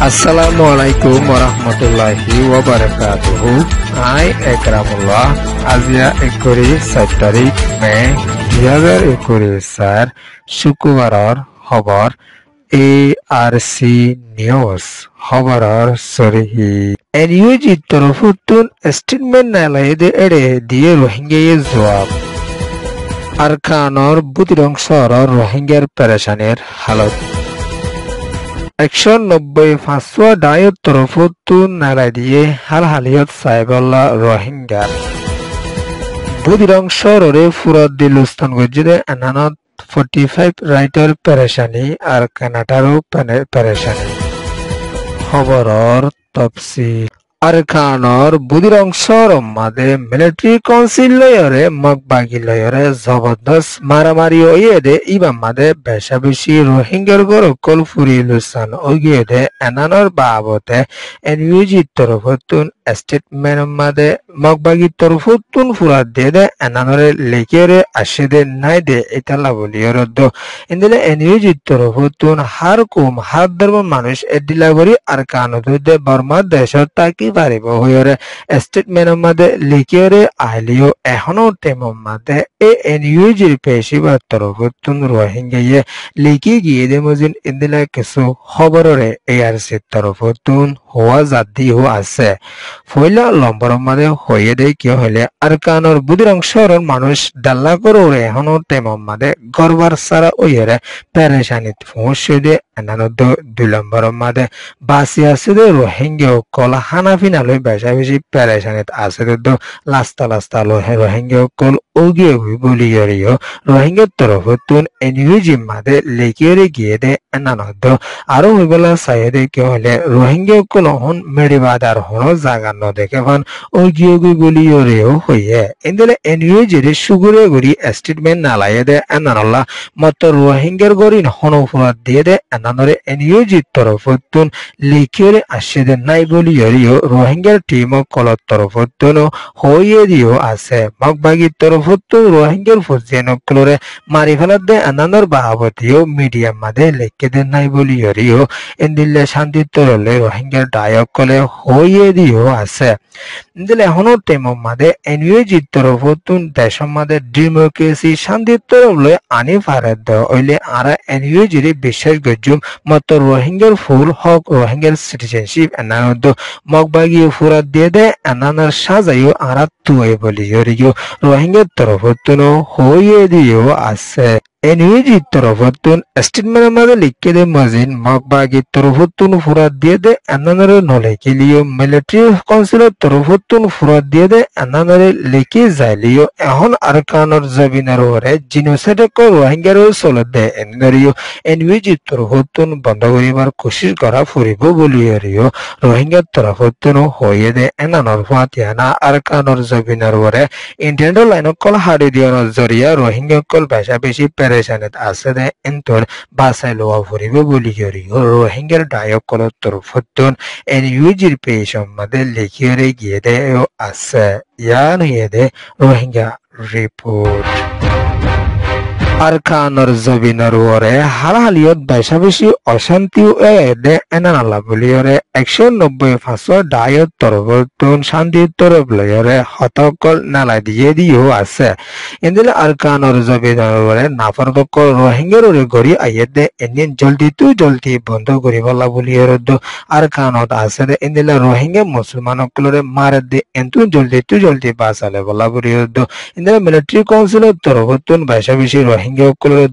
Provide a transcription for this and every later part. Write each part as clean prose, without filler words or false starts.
Assalamualaikum warahmatullahi wabarakatuh. I Ekramullah. Azia 21 তারিখ মে 2021 শুক্রবাৰৰ খবৰ ARC news খবৰৰ সৰিহি NUG তৰফুতুন ষ্টেটমেন্ট নালাইদে এৰে দিয়ে রোহিঙ্গা জবাব আরকানৰ বুতিৰং শহৰৰ রোহিঙ্গাৰ পেৰেশানিৰ হালত 190 ডায়ত তরফুতুন নালাই দিয়ে হালহালিয়ত সাইবল্লা রোহিঙ্গা বুদিরং শহরে ফুরত দিলুস্তান গজিরে এনানত 45 রাইটার পেরেশানি আর কানাডারও পেরেশানি খবরর তফসিল আরকানর বুদিরং শহর মাদে মিলিটারি কাউন্সিল লয়রে মগবাগি লয়রে জবরদস্ত মারামারি ওয়েদে ইবা মাদে বেশা বেশি রোহিঙ্গার গরকল ফুরি লুসান ওগিয়েদে এনানর বাবতে এনইউজি তরফতুন স্টেটমেন্ট মাদে মগবাগি তরফতুন ফুরা দেদে এনানরে লেকেরে আসেদে নাইদে ইতালা বলিয়রদ ইন্দলে এনইউজি তরফতুন হারকুম হাত ধর্ম মানুষ এডিলাগরি আরকানদে বর্মা দেশত তাকি পারিব হইরে স্টেটমেন্ট মাদে লিখিয়রে আহলিও এখনো টেম মাদে এনইউজির পেশিবার তরফতুন রোহিঙ্গায়ে লিখি গিয়ে দে মজিন ইন্দিলা কিছু খবররে এআরসি তরফতুন হওয়া জাতি হো আছে ফইলা লম্বর মাদে হয়ে দেয় কি হইলে আরকানর বুদিরং শহরের মানুষ দাল্লা করে এখনো টেম মাদে গরবার সারা ওইরে পেরেশানিত পৌঁছে দে এনানদ 2 নম্বর মাদে বাসি আছে দে রোহিঙ্গা কল হানাফিনা লই বেশা বেশি পেরেশানিত আছে দে লাস্তা রোহিঙ্গা কল ওগিয়ে বলি গরিও রোহিঙ্গা তরফতুন এনইউজি মাদে লেকিরে গিয়ে দে এনানদ আরো হইবলা সাইদে কি হইলে রোহিঙ্গা কল হন মেডিবাদার হন জায়গা ন দেখে ভান ওগিয়ে বলি গরিও হইয়ে ইন্দলে এনইউজি রে সুগুরে গরি স্টেটমেন্ট নালায়ে দে এনানল্লা মত রোহিঙ্গার গরিন হনফুরা দিয়ে দে এনানরে এনইউজি তরফতুন লেকিরে আসে দে নাই বলি গরিও রোহিঙ্গার টিম কলত তরফতুন হইয়ে দিও আছে মগবাগি তরফতুন রোহিঙ্গার ফুজিয়ানকলরে মারি ফেলাত দে এনানর বাহাবতীয় মিডিয়া মাদে লেখকে দে নাই বলি গরিও ইন্দিলে শান্তি তরলে রোহিঙ্গার ডায়কলে হইয়ে দিও আছে ইন্দিলে এখনো টেম মাদে এনইউজি তরফতুন দেশ মাদে ডেমোক্রেসি শান্তি তরলে আনি ফারে দ ওইলে আরা এনইউজি রে বিশ্বাস গজুম মত রোহিঙ্গার ফুল হক রোহিঙ্গার সিটিজেনশিপ এনানদ মগবাগি ফুরা দিয়ে দে এনানার সাজাইও আরা তুই বলি গরিও রোহিঙ্গার তরফতুন হইয়ে দিও আছে এনইউজি তরফতুন স্টেটমেন্ট মাদে লিখকে দে মজিন মগবাগি তরফতুন ফুরা দিয়ে দে এনানারে নলে কিলিও মিলিটারি কাউন্সিল তরফতুন ফুরা দিয়ে দে এনানারে লিখি যাইলিও এখন আরকানর জবিনার ওরে জিনোসাইড কো রোহিঙ্গার চলে দে এনরিও এনইউজি তরফতুন বন্ধ করিবার কোশিশ করা ফুরিব বলিয়ারিও রোহিঙ্গার তরফতুন হইয়ে দে এনানর ফাতিয়ানা আরকানর জবিনার ওরে ইন্টারনেট লাইন কল হাড়ি দিয়ার জরিয়া রোহিঙ্গা কল বেশা বেশি পেরেশানিত আছে দে এন্তর বাসাই লওয়া ফুরিব বলিয়ারিও রোহিঙ্গার ডায়ক কল তরফতুন এনইউজির পেশম মাদে লিখিয়ে গিয়ে দে আছে ইয়ান হইয়ে দে রোহিঙ্গা রিপোর্ট আরকানর জবিনার ওরে হালহালিয়ত বেশা বেশি অশান্তি দে এনানালা বলিয়রে 190 ডায়ত তরফতুন শান্তি তরফ লয়রে হতকল নালাই দিয়ে দিও আছে ইন্দিলে আরকানর জবিনার ওরে নাফরকল রোহিঙ্গার ওরে গড়ি আইয়ে দে এনে জলদি বন্ধ করিবলা বলিয়রে আরকানত আছে দে ইন্দিলে রোহিঙ্গা মুসলমানকলরে মারে দে এন্তু জলদি বাসালে বলা বলিয়রে ইন্দিলে মিলিটারি কাউন্সিল তরফতুন বেশা বেশি রোহিঙ্গা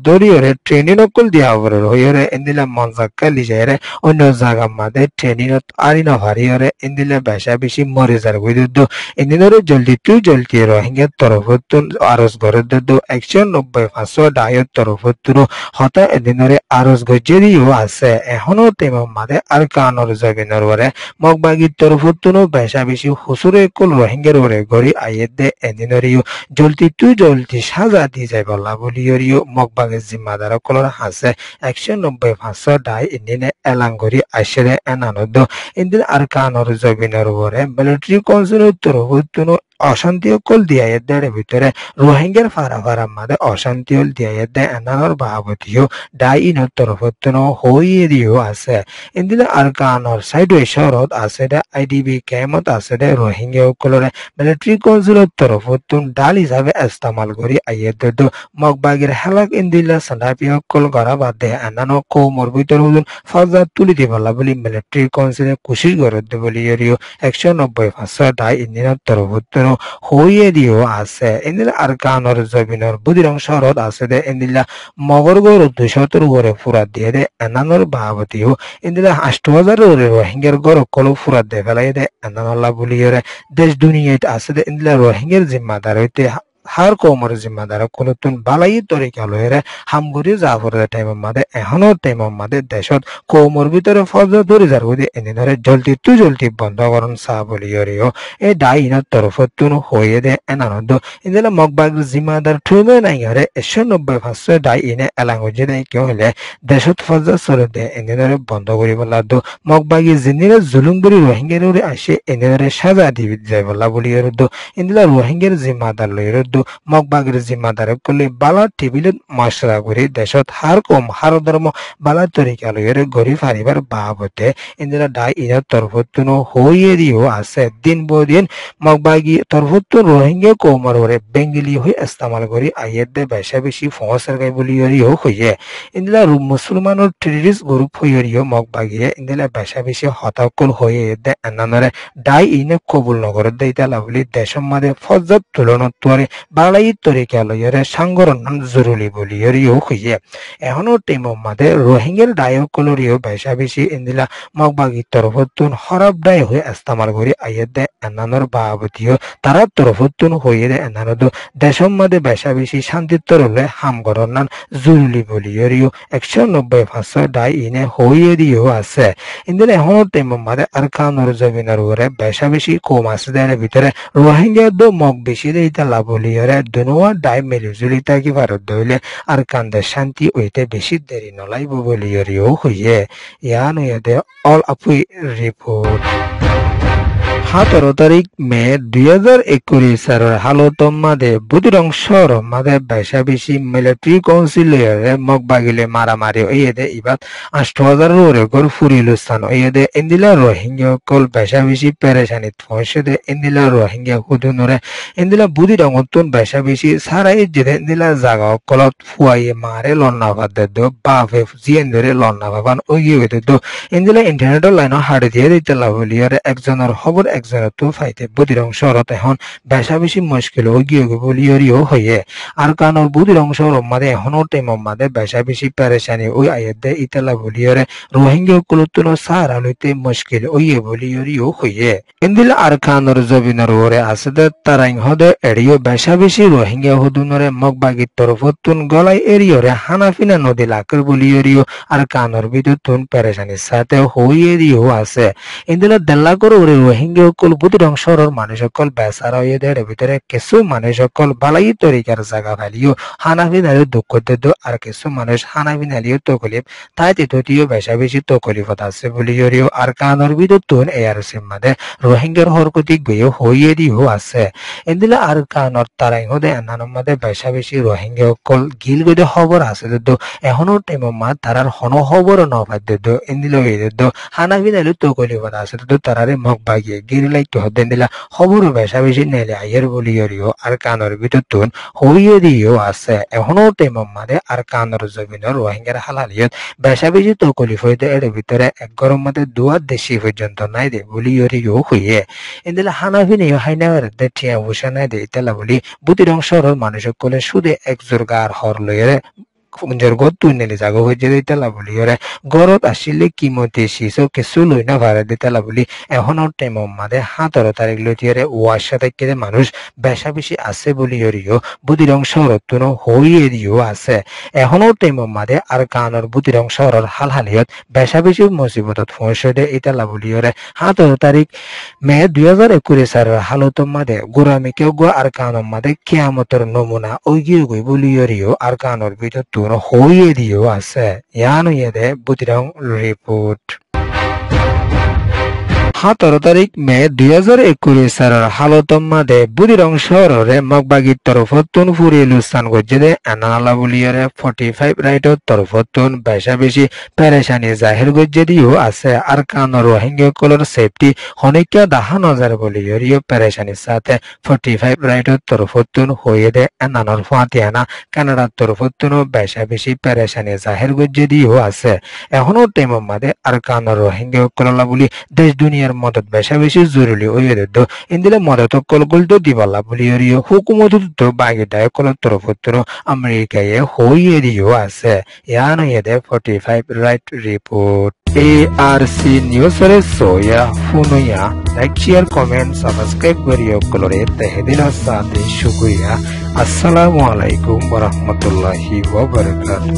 দরিয়রে ট্রেনিং অকল দিয়া হইরে ইন্দিলা মনজাক্কা লিজারে অন্য জায়গা মাদে ট্রেনিং আরিনা ভারিয়রে ইন্দিলা বেশা বেশি মরে যার হইদ ইন্দিনরে জলদি রোহিঙ্গা তরফতুন আরজ করে দে 190 ডায়ত তরফতুন হতা ইন্দিনরে আরজ গজে দিও আছে এখনো টেম মাদে আরকানর জবিনার ওরে মগবাগি তরফতুন বেশা বেশি হুসুরে কল রোহিঙ্গার ওরে গড়ি আইয়ে দে ইন্দিনরিও জলদি সাজা দি যায় বলা বলিয়রি মগবাগের জিম্মাদার কলর হাসে 190 ডাই ইন্দিনে এলাঙ্গরি আসরে এনানদ ইন্দিন আরকানর জবিনার ওরে মিলিটারি কাউন্সিল তরফতুন অশান্তি অকল দিয়াইয়ের দেড়ের ভিতরে রোহিঙ্গার ফারা মাদে অশান্তি হল দিয়াইয়ের দেয় এনানোর ভাবতীয় ডাই ইনর তরফতন হইয়ে দিও আছে ইন্দিলে আর কানর সাইড শহরত আছে দে আইডিবি ক্যাম্পত আছে দে রোহিঙ্গা অকলরে মিলিটারি কাউন্সিলের তরফতন ডাল হিসাবে ইস্তেমাল করি আইয়ের দে মগবাগের হেলাক ইন্দিলা সান্ডাপি অকল গড়া বাদ দে এনানো কৌমর ভিতর হুজুন ফজা তুলি দিবলা বলি মিলিটারি কাউন্সিলে কুশি গড়ত দে বলি এরিও 190 ডাই ইন্দিনের তরফতন হইয়ে দিও আছে ইন্দিলা আর কানর জবিনর বুদিরং শহরত আছে দে ইন্দিলা মগরগর 200 উপরে ফুরা দিয়ে দে এনানোর ভাবতীয় ইন্দিলা 8000 রোহিঙ্গার গর কল ফুরা দে ফেলাই দে এনানোল্লা বলিয়রে দেশ দুনিয়াত আছে দে ইন্দিলা রোহিঙ্গার জিম্মাদার হইতে হার কৌমর জিম্মাদার কোনতুন বালাই তরিকা লয়েরে হামগুরি জাফরের টাইম মাদে এখনো টাইম মাদে দেশত কৌমর ভিতরে ফজ ধরে যার হইতে এনে ধরে জলদি বন্ধ করন চা বলিয়রিও এই ডাইনের তরফতুন হয়ে দে এনানন্দ ইন্দিলা মগবাগ জিম্মাদার ঠুমে নাই হরে 190 ডাই ইনে এলাং হয়ে দেয় কেউ হলে দেশত ফজ চলে দে এনে ধরে বন্ধ করিব লাদু মগবাগি জিন্দিরে জুলুম করি রোহিঙ্গার আসে এনে ধরে সাজা দিবি যাই বলা বলিয়র ইন্দিলা রোহিঙ্গার জিম্মাদার লইর মগবাগের জিম্মাদার করলে বালা টেবিলত মশলা করে দেশত হার কম হার ধর্ম বালা তরিকা লইরে গড়ি ফারিবার বাবতে ইন্দিরা ডাই ইনার তরফতুন হইয়ে দিও আছে দিন বদিন মগবাগি তরফতুন রোহিঙ্গা কৌমর ওরে বেঙ্গলি হয়ে ইস্তেমাল করি আইয়ের দে বেশি ফসর গাই বলিয়রিও হইয়ে ইন্দিরা মুসলমানের টেররিস্ট গ্রুপ হইয়রিও মগবাগিয়ে ইন্দিরা বেশি হতাকল হয়ে দে এনানরে ডাই ইনে কবুল নগর দে ইতালা বলি দেশের মাঝে ফজত তুলনত তোরে বালাই তরিকা লইরে সাংগরণ জরুরি বলিয়রিও হইয়ে এখনো টিম মাঝে রোহিঙ্গার ডায়কলরিও বেশি ইন্দিলা মগবাগি তরফতুন হরব ডাই হয়ে ইস্তেমাল করি আইয়ের দে এনানোর বাবতীয় তারা তরফতুন হইয়ে দে এনানোর দেশের মাঝে বেশি শান্তির তরলে হামগরণ জরুরি বলিয়রিও 190 ডাই ইনে হইয়ে দিও আছে ইন্দিলা এখনো টিম মাঝে আর কানোর জমিনের উপরে বেশি কম আছে দেয় ভিতরে রোহিঙ্গা দো মগ বেশি দেইতা লাভ বলিয়রে দুনোয়া ডাই মিলিজুলি থাকি ভারত দইলে আর কান্দে শান্তি ওইতে বেশি দেরি নলাইব বলিয়রিও হইয়ে ইয়ান হইয়ে অল আপুই রিপোর্ট 17 তারিখ মে 2021 হালতম মাদে বুদিরং শহর মাদে বেশি মিলিটারি কাউন্সিলরে মগবাগিলে মারামারি হইয়ে ইবাদ 8000 ওরে গর ফুরিলুস্তান হইয়ে ইন্দিলা রোহিঙ্গা কল বেশি পেরেশানিত পৌঁছে দে ইন্দিলা রোহিঙ্গা হুদুনরে ইন্দিলা বুদিরং তুন বেশি সারাই যেতে ইন্দিলা জাগা কলত ফুয়াইয়ে মারে লন্না ভাদ দে বাফে জিয়েন ধরে লন্না ভাবান ওইয়ে হইতে দো ইন্দিলা ইন্টারনেটের লাইন হাড়ে দিয়ে দিতে লাভলিয়ারে একজনের খবর একজনের তো ফাইতে বুদিরং শহরত এখন বেশি মুশকিল হয়ে বলিয়রিও হইয়ে আর কানোর বুদিরং শহর মাদে এখনো টেম মাদে বেশি পেরেশানি ওই আয়ের দে ইতালা বলিয়রে রোহিঙ্গা কুলুতুন সাহারা লইতে মুশকিল ওইয়ে বলিয়রিও হইয়ে ইন্দিলা আর কানোর জবিনের ওরে আছে দে তারাইং হদে এড়িও বেশি রোহিঙ্গা হুদুনরে মগবাগির তরফতুন গলাই এরিয়রে হানাফিনা নদী লাকের বলিয়রিও আর কানোর বিদ্যুতুন পেরেশানির সাথে হইয়ে দিও আছে ইন্দিলা দেল্লা করে ওরে রোহিঙ্গা সকল বুদিরং শহরের মানুষ সকল বেচারা হয়ে দেড় ভিতরে কিছু মানুষ সকল বালাই তরিকার জায়গা ফেলিও হানাফি নালিও দুঃখ দিত আর কিছু মানুষ হানাফি নালিও তকলিফ তাই তৃতীয় বেশি তকলিফত আছে বলি জড়িও আর কানোর বিদ্যুতুন এআরসি মাদে রোহিঙ্গার হরকতিক বইও হইয়ে দিও আছে এদিলা আর কানোর তারাই হদে এনানোর মাদে বেশি রোহিঙ্গা সকল গিল গদে খবর আছে তো এখনো টাইম মা তারার হন খবর নপাই দিত এদিলা হয়ে দিত হানাফি নালিও তকলিফত আছে তো তারারে মগ বাগিয়ে গিরিলাই তো হদেন দিলা খবর বেশি নেলে আইয়ের বলি জড়িও আর কানোর বিদ্যুতুন হইয়ে দিও আছে এখনো টাইম মাদে আর কানোর জমিনের রোহিঙ্গার হালালিয়ত বেশি তকলিফ হইতে এর ভিতরে এক গরম মাদে দুয়ার দেশি পর্যন্ত নাই দে বলি জড়িও হইয়ে এদিলা হানাফি নিও হাইনার দেঠিয়া বসে নাই দে ইতালা বলি বুতিরং শহরের মানুষ সকলে সুদে একজোর গার হর লইরে জর্গত তুই নেলে জাগো হয়ে যেতে ইতালা বলি ওরে গরত আসিলে কিমতে শিশো কিছু লই না ভাড়া দিতালা বলি এখনো টাইম মাদে 17 তারিখ লইতিরে ওয়ার সাথে কেদে মানুষ বেশি আছে বলি ওরিও বুদিরং শহরতুন হইয়ে দিও আছে এখনো টাইম মাদে আর কানোর বুদিরং শহরের হালহালিয়ত বেশি মুসিবতত পৌঁছে দে ইতালা বলি ওরে 17 তারিখ মে 2021 হালত মাদে গোরামি কেউ গো আর কানোর মাদে কিয়ামতের নমুনা ওইগিয়ে গই বলি ওরিও আর কানোর ভিতর হইয়ে দিও আছে ইয়ান হইয়ে দে বুদিরং রিপোর্ট 17 তারিখ মে 2021 হালতম মাদে বুদিরং শহরে মগবাগির তরফতুন ফুরি লুস্তান গজ্জেদে আনালা বুলিয়রে 45 রাইটর তরফতুন বেশা বেশি পেরেশানি জাহির গজ্জেদিও আছে আর কান রোহিঙ্গা কলর সেফটি হনিকা দাহা নজর বুলিয়রিও পেরেশানির সাথে 45 রাইটর তরফতুন হয়ে দে আনানর ফাতিয়ানা কানাডার তরফতুন বেশা বেশি পেরেশানি জাহির গজ্জেদিও আছে এখনো টেমম মাদে আর কান রোহিঙ্গা কললা বুলি দেশ দুনিয়ার মদত বেশা বেশি জরুরি ওইদ ইন্দিলে মদত কলগলটো দিবালা বুলি হুকুমত তো বাগিদায় কল তরফতুন আমেরিকায় হইয়ে দিও আছে ইয়ান ইয়েদে 45 রাইট রিপোর্ট ARC নিউজরে সোয়া ফুনুয়া লাইক শেয়ার কমেন্ট সাবস্ক্রাইব করিও কলরে তেহেদিন সাথে শুকরিয়া আসসালামু আলাইকুম ওয়া রাহমাতুল্লাহি ওয়া বারাকাতুহু।